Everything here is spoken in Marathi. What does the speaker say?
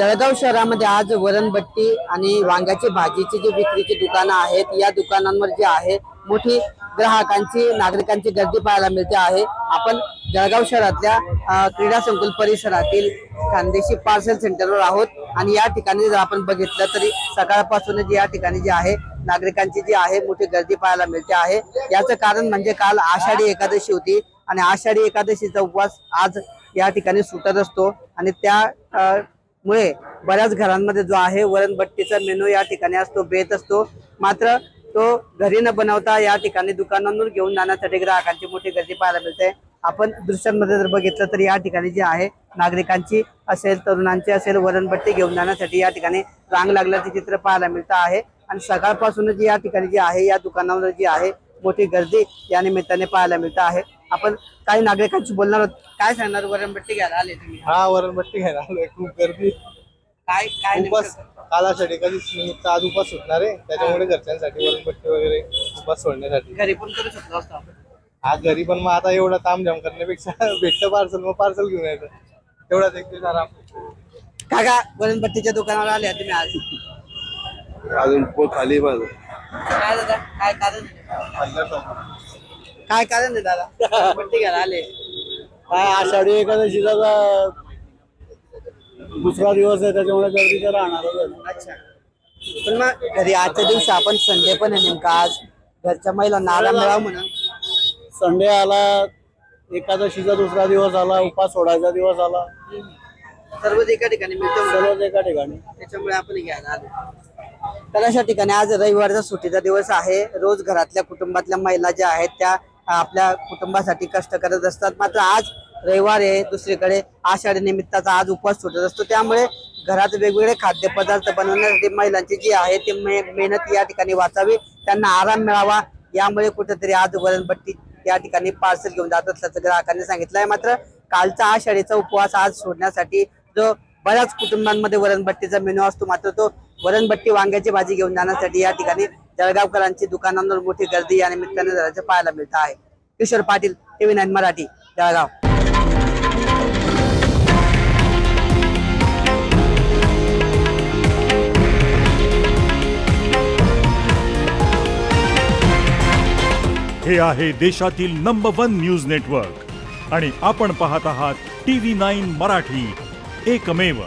जळगाव शहरामध्ये आज वरणभट्टी आणि वांग्याची भाजीची जी विक्रीची दुकानं आहेत या दुकानांवर जे आहे मोठी ग्राहकांची नागरिकांची गर्दी पाहायला मिळते आहे। आपण जळगाव शहरातल्या क्रीडा संकुल परिसरातील खानदेशी पार्सल सेंटरवर आहोत आणि या ठिकाणी जर आपण बघितलं तरी सकाळपासून या ठिकाणी जे आहे नागरिकांची जी आहे मोठी गर्दी पाहायला मिळते आहे। याचं कारण म्हणजे काल आषाढी एकादशी होती आणि आषाढी एकादशीचा उपवास आज या ठिकाणी सुटत असतो आणि त्या मुळे बऱ्याच घरांमध्ये जो आहे वरणभट्टीचा मेनू या ठिकाणी असतो, बेत असतो। मात्र तो घरी न बनवता या ठिकाणी दुकानांवर घेऊन जाण्यासाठी ग्राहकांची मोठी गर्दी पाहायला मिळते। आपण दृश्यांमध्ये जर बघितलं तर या ठिकाणी जे आहे नागरिकांची असेल तरुणांची असेल वरणभट्टी घेऊन जाण्यासाठी या ठिकाणी रांग लागल्याचे चित्र पाहायला मिळतं आहे आणि सकाळपासूनच या ठिकाणी जे आहे या दुकानावर जी आहे मोठी गर्दी या निमित्ताने पाहायला मिळतं आहे। आपण काही नागरिकांशी बोलणार आहोत। काय सांगणार, वरणभट्टी घ्यायला आले तुम्ही? हा, वरणभट्टी घ्यायला आलोय। खूप गर्दी। काय काय उपास कालासाठी कधी निमित्त आज उपास सुटणार आहे, त्याच्यामुळे घरच्यांसाठी वरणभट्टी वगैरे उपास सोडण्यासाठी घरी पण करू शकतो असतो आपण। आज घरी पण मग आता एवढा तामझाम करण्यापेक्षा भेटतं पार्सल, मग पार्सल घेऊन यायचं, तेवढाच एक दिवस आराम। काका, वरणभट्टीच्या दुकानावर आले तुम्ही आज? अजून खाली माझं काय दादा, काय कारण काय कारण आहे दादा वरणभट्टी घ्यायला आले? काय आषाढी एकादशीचा दुसरा दिवस आहे, त्याच्यामुळे गर्दी तर राहणारच। अच्छा, पण मग घरी आजच्या दिवशी आपण संडे पण आहे नेमका, आज घरच्या महिलांना आराम मिळावा म्हणून संडे आला, एकादशीचा दुसरा दिवस आला, उपास सोडायचा दिवस आला, सर्वच एका ठिकाणी मिळतो, सर्वच एका ठिकाणी, त्याच्यामुळे आपण घ्यायला आलो। तर अशा ठिकाणी आज रविवारचा सुट्टीचा दिवस आहे। रोज घरातल्या कुटुंबातल्या महिला ज्या आहेत त्या आपल्या कुटुंबासाठी कष्ट करत असतात, मात्र आज रविवार आहे, दुसरीकडे आषाढी निमित्ताचा आज उपवास सुटत असतो, त्यामुळे घरात वेगवेगळे खाद्यपदार्थ बनवण्यासाठी महिलांची जी आहे ती मेहनत या ठिकाणी वाचावी, त्यांना आराम मिळावा, यामुळे कुठेतरी आज वरणभट्टी या ठिकाणी पार्सल घेऊन जात असल्याचं ग्राहकांनी सांगितलं आहे। मात्र कालचा आषाढीचा उपवास आज सोडण्यासाठी जो बऱ्याच कुटुंबांमध्ये वरणभट्टीचा मेनू असतो, मात्र तो वरणभट्टी वांग्याची भाजी घेऊन जाण्यासाठी या ठिकाणी जळगावकरांची दुकानांवर मोठी गर्दी या निमित्ताने झाल्याचं पाहायला मिळतं आहे। किशोर पाटील, TV9 मराठी, जळगाव। हे आहे देशातील नंबर 1 न्यूज नेटवर्क आणि आपण पाहत आहात TV9 मराठी, एकमेव।